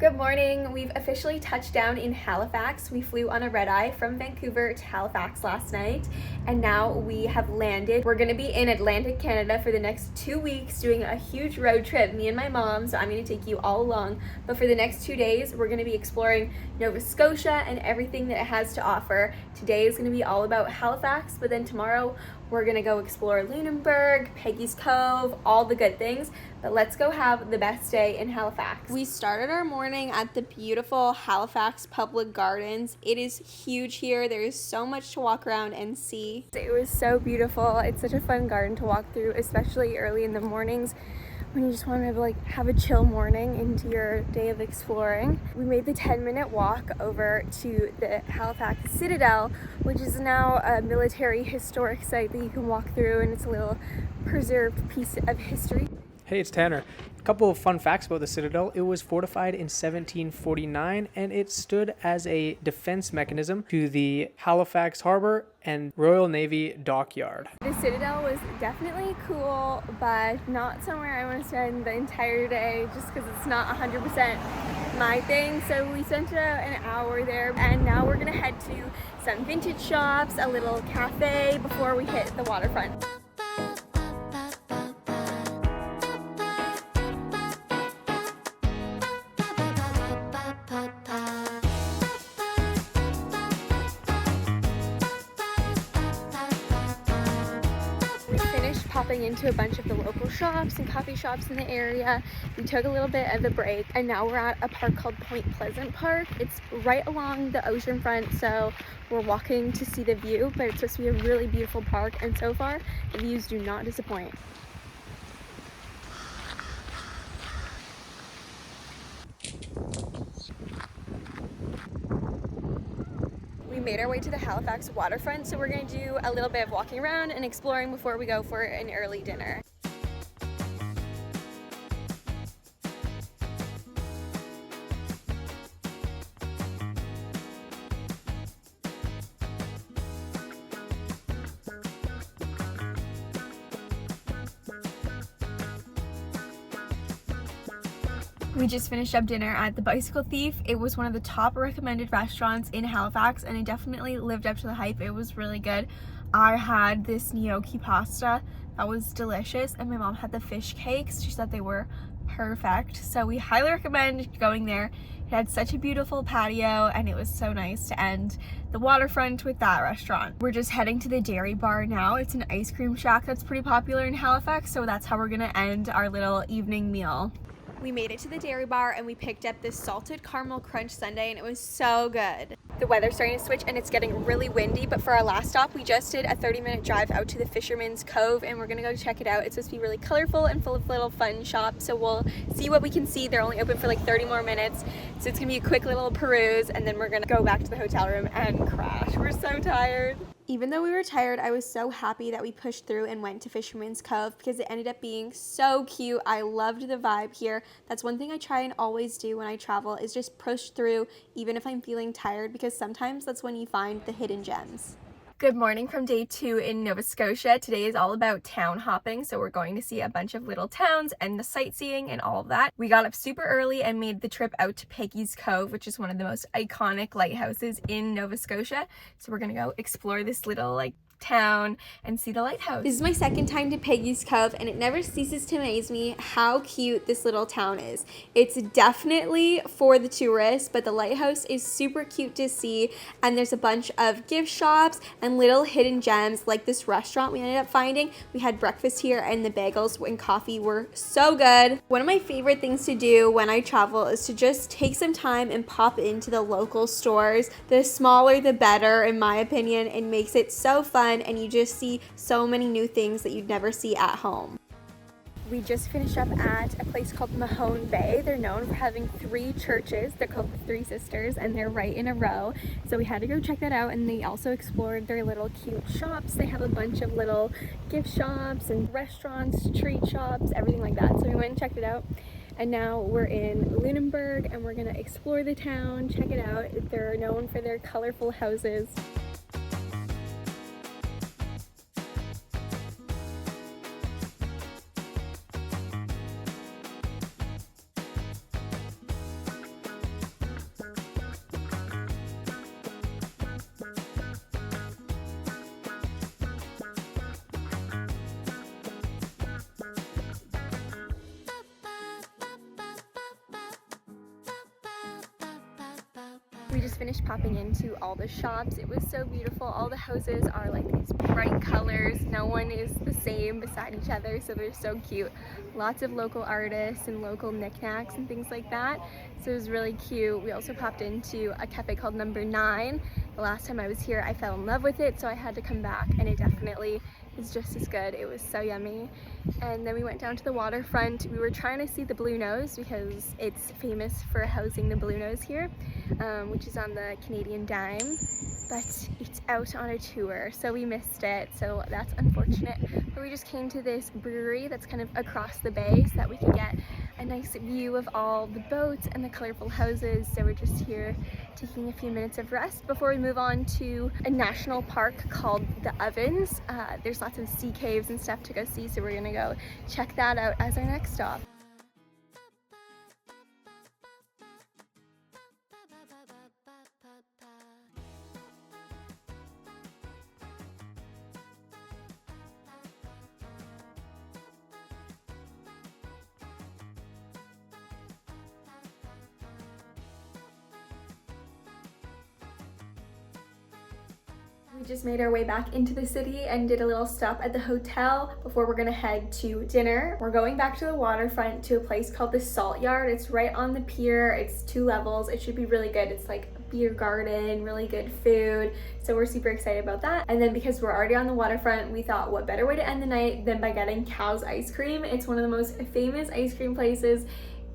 Good morning. We've officially touched down in Halifax. We flew on a red-eye from Vancouver to Halifax last night, and now we have landed. We're gonna be in Atlantic Canada for the next 2 weeks doing a huge road trip, me and my mom, so I'm gonna take you all along. But for the next 2 days, we're gonna be exploring Nova Scotia and everything that it has to offer. Today is gonna be all about Halifax, but then tomorrow we're gonna go explore Lunenburg, Peggy's Cove, all the good things. But let's go have the best day in Halifax. We started our morning at the beautiful Halifax Public Gardens. It is huge here. There is so much to walk around and see. It was so beautiful. It's such a fun garden to walk through, especially early in the mornings when you just want to have a chill morning into your day of exploring. We made the 10-minute walk over to the Halifax Citadel, which is now a military historic site that you can walk through, and it's a little preserved piece of history. Hey, it's Tanner. A couple of fun facts about the Citadel. It was fortified in 1749 and it stood as a defense mechanism to the Halifax Harbor and Royal Navy dockyard. The Citadel was definitely cool, but not somewhere I want to spend the entire day just because it's not 100% my thing. So we spent about an hour there, and now we're going to head to some vintage shops, a little cafe before we hit the waterfront. Popping into a bunch of the local shops and coffee shops in the area. We took a little bit of a break, and now we're at a park called Point Pleasant Park. It's right along the ocean front, so we're walking to see the view, but it's supposed to be a really beautiful park, and so far the views do not disappoint. We made our way to the Halifax waterfront, so we're going to do a little bit of walking around and exploring before we go for an early dinner. We just finished up dinner at the Bicycle Thief. It was one of the top recommended restaurants in Halifax, and it definitely lived up to the hype. It was really good. I had this gnocchi pasta that was delicious, and my mom had the fish cakes. She said they were perfect, so we highly recommend going there. It had such a beautiful patio, and it was so nice to end the waterfront with that restaurant. We're just heading to the dairy bar now. It's an ice cream shack that's pretty popular in Halifax, so that's how we're gonna end our little evening meal. We made it to the dairy bar and we picked up this salted caramel crunch sundae, and it was so good. The weather's starting to switch and it's getting really windy, but for our last stop we just did a 30-minute drive out to the Fisherman's Cove, and we're gonna go check it out. It's supposed to be really colorful and full of little fun shops, so we'll see what we can see. They're only open for like 30 more minutes, so it's gonna be a quick little peruse, and then we're gonna go back to the hotel room and crash. We're so tired. Even though we were tired, I was so happy that we pushed through and went to Fisherman's Cove because it ended up being so cute. I loved the vibe here. That's one thing I try and always do when I travel, is just push through even if I'm feeling tired, because sometimes that's when you find the hidden gems. Good morning from day 2 in Nova Scotia. Today is all about town hopping, so we're going to see a bunch of little towns and the sightseeing and all of that. We got up super early and made the trip out to Peggy's Cove, which is one of the most iconic lighthouses in Nova Scotia. So we're gonna go explore this little town and see the lighthouse. This is my second time to Peggy's Cove, and it never ceases to amaze me how cute this little town is. It's definitely for the tourists, but the lighthouse is super cute to see, and there's a bunch of gift shops and little hidden gems like this restaurant we ended up finding. We had breakfast here, and the bagels and coffee were so good. One of my favorite things to do when I travel is to just take some time and pop into the local stores. The smaller the better, in my opinion. It makes it so fun, and you just see so many new things that you'd never see at home. We just finished up at a place called Mahone Bay. They're known for having 3 churches. They're called the Three Sisters, and they're right in a row. So we had to go check that out, and they also explored their little cute shops. They have a bunch of little gift shops and restaurants, treat shops, everything like that. So we went and checked it out. And now we're in Lunenburg, and we're gonna explore the town, check it out. They're known for their colorful houses. We just finished popping into all the shops. It was so beautiful. All the houses are like these bright colors. No one is the same beside each other, so they're so cute. Lots of local artists and local knickknacks and things like that. So it was really cute. We also popped into a cafe called Number 9. The last time I was here, I fell in love with it, so I had to come back, and it definitely is just as good. It was so yummy. And then we went down to the waterfront. We were trying to see the blue nose because it's famous for housing the blue nose here, which is on the Canadian Dime, but it's out on a tour, so we missed it, so that's unfortunate. But we just came to this brewery that's kind of across the bay so that we can get a nice view of all the boats and the colorful houses. So we're just here taking a few minutes of rest before we move on to a national park called the Ovens. There's lots of sea caves and stuff to go see, so we're gonna go check that out as our next stop. We just made our way back into the city and did a little stop at the hotel before we're gonna head to dinner. We're going back to the waterfront to a place called the Salt Yard. It's right on the pier. It's 2 levels. It should be really good. It's like a beer garden, really good food. So we're super excited about that. And then because we're already on the waterfront, we thought what better way to end the night than by getting Cow's ice cream. It's one of the most famous ice cream places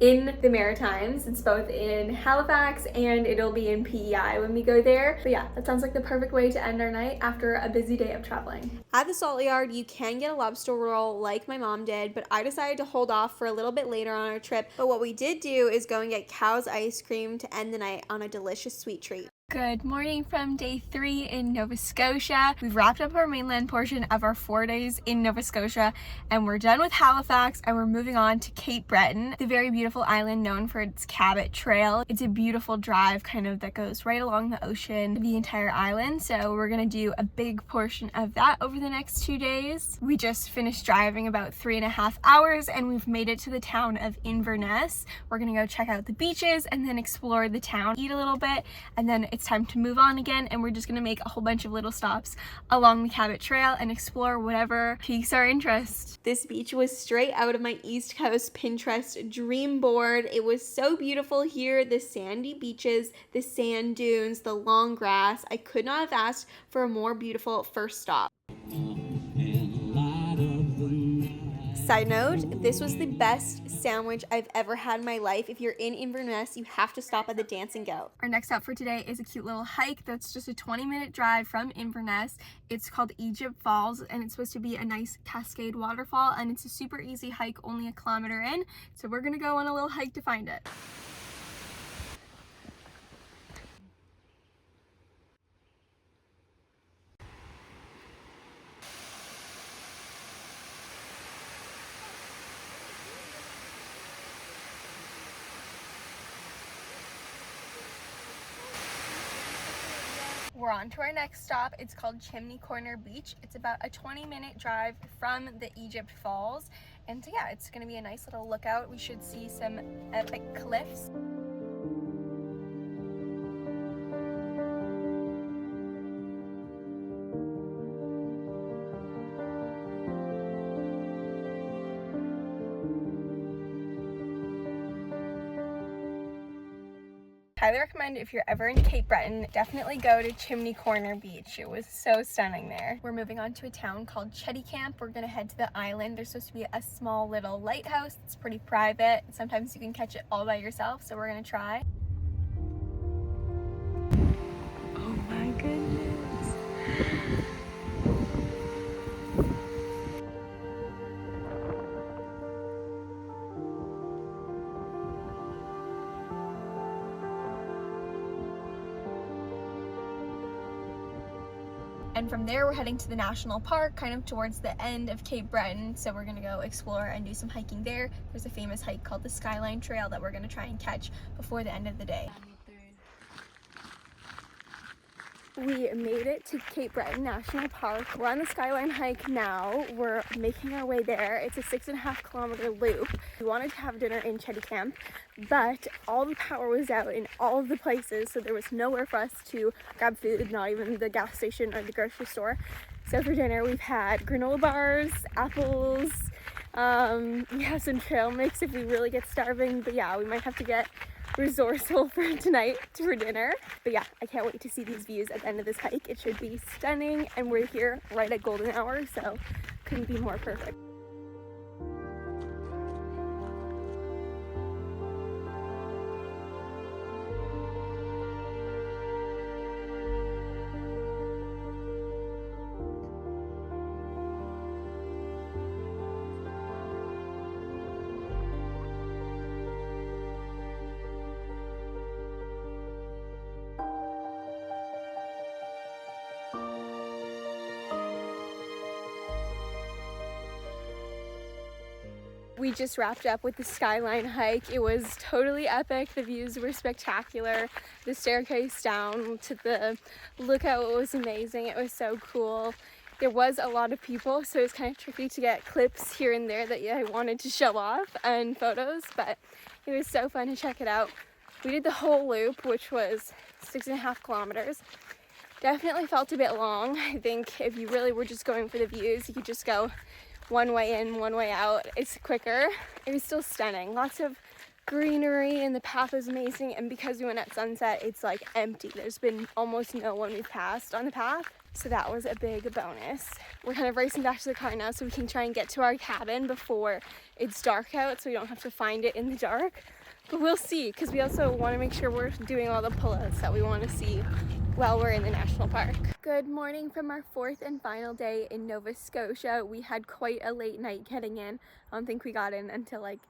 in the Maritimes. It's both in Halifax and it'll be in PEI when we go there. But yeah, that sounds like the perfect way to end our night after a busy day of traveling. At the Salt Yard, you can get a lobster roll like my mom did, but I decided to hold off for a little bit later on our trip. But what we did do is go and get Cow's ice cream to end the night on a delicious sweet treat. Good morning from day 3 in Nova Scotia. We've wrapped up our mainland portion of our 4 days in Nova Scotia, and we're done with Halifax, and we're moving on to Cape Breton, the very beautiful island known for its Cabot Trail. It's a beautiful drive kind of that goes right along the ocean, the entire island. So we're gonna do a big portion of that over the next 2 days. We just finished driving about 3.5 hours, and we've made it to the town of Inverness. We're gonna go check out the beaches and then explore the town, eat a little bit, and then it's time to move on again, and we're just gonna make a whole bunch of little stops along the Cabot Trail and explore whatever piques our interest. This beach was straight out of my East Coast Pinterest dream board. It was so beautiful here, the sandy beaches, the sand dunes, the long grass. I could not have asked for a more beautiful first stop. Side note, this was the best sandwich I've ever had in my life. If you're in Inverness, you have to stop at the Dancing Goat. Our next stop for today is a cute little hike that's just a 20-minute drive from Inverness. It's called Egypt Falls, and it's supposed to be a nice cascade waterfall, and it's a super easy hike, only 1 kilometer in. So we're gonna go on a little hike to find it. We're on to our next stop. It's called Chimney Corner Beach. It's about a 20-minute drive from the Egypt Falls. And so yeah, it's gonna be a nice little lookout. We should see some epic cliffs. Highly recommend if you're ever in Cape Breton, definitely go to Chimney Corner Beach. It was so stunning there. We're moving on to a town called Camp. We're gonna head to the island. There's supposed to be a small little lighthouse. It's pretty private. Sometimes you can catch it all by yourself, so we're gonna try. Oh my goodness. And from there, we're heading to the national park, kind of towards the end of Cape Breton. So we're gonna go explore and do some hiking there. There's a famous hike called the Skyline Trail that we're gonna try and catch before the end of the day. We made it to Cape Breton National Park. We're on the Skyline hike now. We're making our way there. It's a 6.5 kilometer loop. We wanted to have dinner in Chetty Camp, but all the power was out in all of the places, so there was nowhere for us to grab food, not even the gas station or the grocery store. So for dinner, we've had granola bars, apples. We have some trail mix if we really get starving, but yeah, we might have to get resourceful for tonight for dinner. But yeah, I can't wait to see these views at the end of this hike. It should be stunning, and we're here right at golden hour, so couldn't be more perfect. We just wrapped up with the Skyline hike. It was totally epic. The views were spectacular. The staircase down to the lookout was amazing. It was so cool. There was a lot of people, so it was kind of tricky to get clips here and there that I wanted to show off and photos, but it was so fun to check it out. We did the whole loop, which was 6.5 kilometers. Definitely felt a bit long. I think if you really were just going for the views, you could just go one way in, one way out. It's quicker. It was still stunning. Lots of greenery and the path was amazing, and because we went at sunset, it's like empty. There's been almost no one we've passed on the path, so that was a big bonus. We're kind of racing back to the car now so we can try and get to our cabin before it's dark out, so we don't have to find it in the dark. But we'll see, because we also want to make sure we're doing all the pull-outs that we want to see while we're in the national park. Good morning from our fourth and final day in Nova Scotia. We had quite a late night getting in. I don't think we got in until like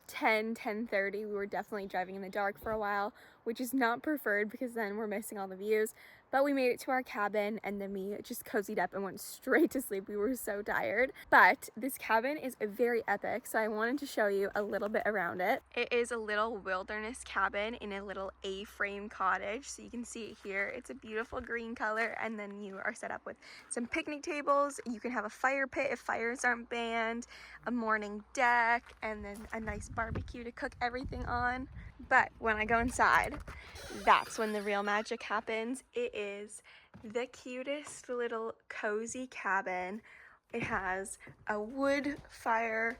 10:30. We were definitely driving in the dark for a while, which is not preferred because then we're missing all the views. But we made it to our cabin, and then we just cozied up and went straight to sleep. We were so tired. But this cabin is very epic, so I wanted to show you a little bit around it. It is a little wilderness cabin in a little A-frame cottage, so you can see it here. It's a beautiful green color, and then you are set up with some picnic tables. You can have a fire pit if fires aren't banned, a morning deck, and then a nice barbecue to cook everything on. But when I go inside, that's when the real magic happens. It is the cutest little cozy cabin. It has a wood fire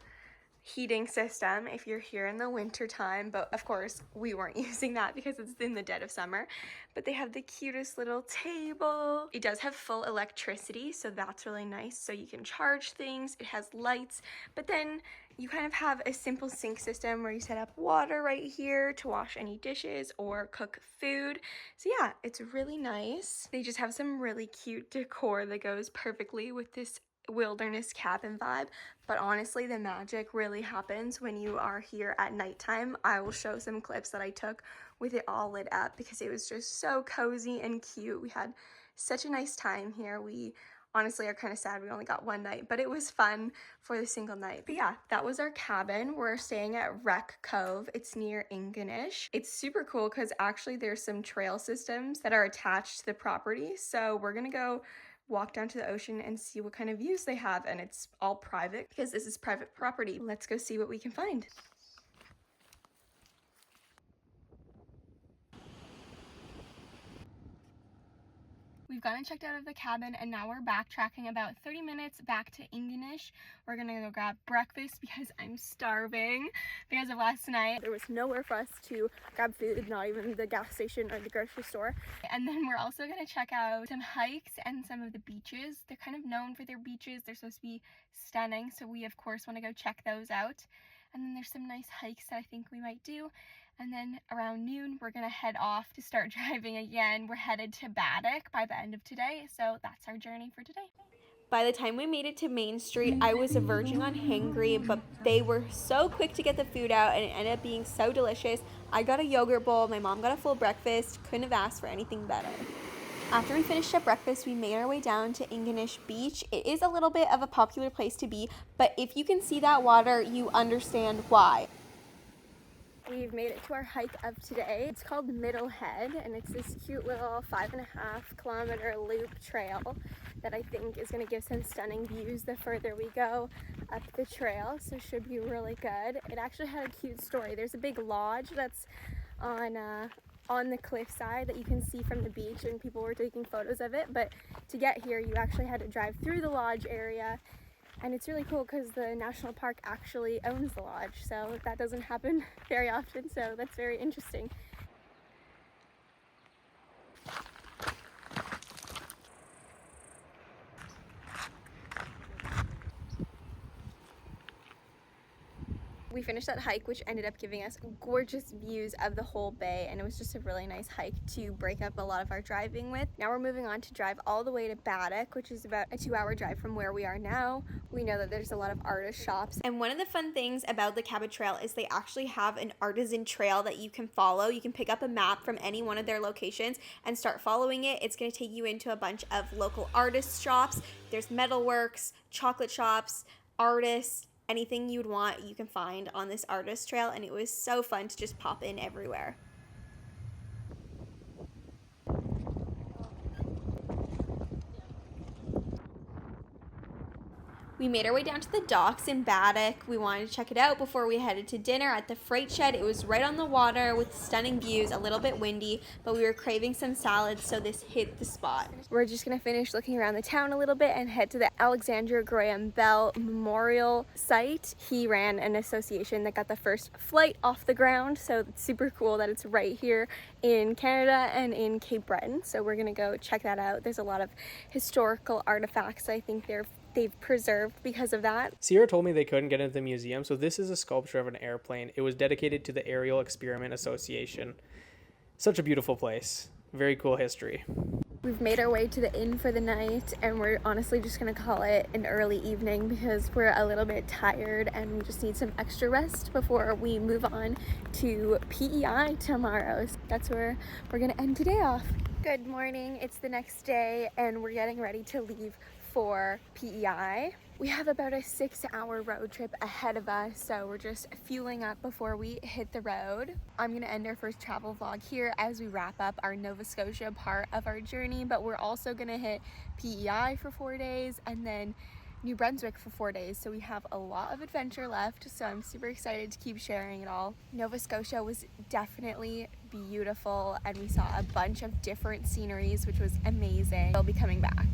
heating system if you're here in the winter time, but of course we weren't using that because it's in the dead of summer. But they have the cutest little table. It does have full electricity, so that's really nice, so you can charge things. It has lights, but then you kind of have a simple sink system where you set up water right here to wash any dishes or cook food. So yeah, it's really nice. They just have some really cute decor that goes perfectly with this wilderness cabin vibe, but honestly the magic really happens when you are here at nighttime. I will show some clips that I took with it all lit up because it was just so cozy and cute. We had such a nice time here. We honestly are kind of sad we only got one night, but it was fun for the single night. But yeah, that was our cabin. We're staying at Wreck Cove. It's near Ingonish. It's super cool because actually there's some trail systems that are attached to the property, so we're gonna go walk down to the ocean and see what kind of views they have, and it's all private because this is private property. Let's go see what we can find. We've gone and checked out of the cabin, and now we're backtracking about 30 minutes back to Ingonish. We're gonna go grab breakfast because I'm starving because of last night. There was nowhere for us to grab food, not even the gas station or the grocery store. And then we're also gonna check out some hikes and some of the beaches. They're kind of known for their beaches. They're supposed to be stunning, so we of course want to go check those out. And then there's some nice hikes that I think we might do. And then around noon, we're gonna head off to start driving again. We're headed to Baddock by the end of today, so that's our journey for today. By the time we made it to Main Street, I was verging on hangry, but they were so quick to get the food out, and it ended up being so delicious. I got a yogurt bowl, my mom got a full breakfast, couldn't have asked for anything better. After we finished up breakfast, we made our way down to Ingonish Beach. It is a little bit of a popular place to be, but if you can see that water, you understand why. We've made it to our hike of today. It's called Middle Head, and it's this cute little 5.5 kilometer loop trail that I think is going to give some stunning views the further we go up the trail, so should be really good. It actually had a cute story. There's a big lodge that's on the cliffside that you can see from the beach, and people were taking photos of it, but to get here you actually had to drive through the lodge area. And it's really cool because the national park actually owns the lodge, so that doesn't happen very often, so that's very interesting. We finished that hike, which ended up giving us gorgeous views of the whole bay, and it was just a really nice hike to break up a lot of our driving with. Now we're moving on to drive all the way to Baddock, which is about a 2-hour drive from where we are now. We know that there's a lot of artist shops. And one of the fun things about the Cabot Trail is they actually have an artisan trail that you can follow. You can pick up a map from any one of their locations and start following it. It's going to take you into a bunch of local artist shops. There's metalworks, chocolate shops, artists. Anything you'd want you can find on this artist trail, and it was so fun to just pop in everywhere. We made our way down to the docks in Baddock. We wanted to check it out before we headed to dinner at the freight shed. It was right on the water with stunning views, a little bit windy, but we were craving some salads, so this hit the spot. We're just gonna finish looking around the town a little bit and head to the Alexander Graham Bell Memorial Site. He ran an association that got the first flight off the ground, so it's super cool that it's right here in Canada and in Cape Breton. So we're gonna go check that out. There's a lot of historical artifacts I think they've preserved because of that. Sierra told me they couldn't get into the museum, so this is a sculpture of an airplane. It was dedicated to the Aerial Experiment Association. Such a beautiful place. Very cool history. We've made our way to the inn for the night, and we're honestly just gonna call it an early evening because we're a little bit tired and we just need some extra rest before we move on to PEI tomorrow. So that's where we're gonna end today off. Good morning, it's the next day and we're getting ready to leave for PEI. We have about a 6-hour road trip ahead of us, so we're just fueling up before we hit the road. I'm gonna end our first travel vlog here as we wrap up our Nova Scotia part of our journey, but we're also gonna hit PEI for 4 days and then New Brunswick for 4 days, so we have a lot of adventure left, so I'm super excited to keep sharing it all. Nova Scotia was definitely beautiful and we saw a bunch of different sceneries, which was amazing. We'll be coming back.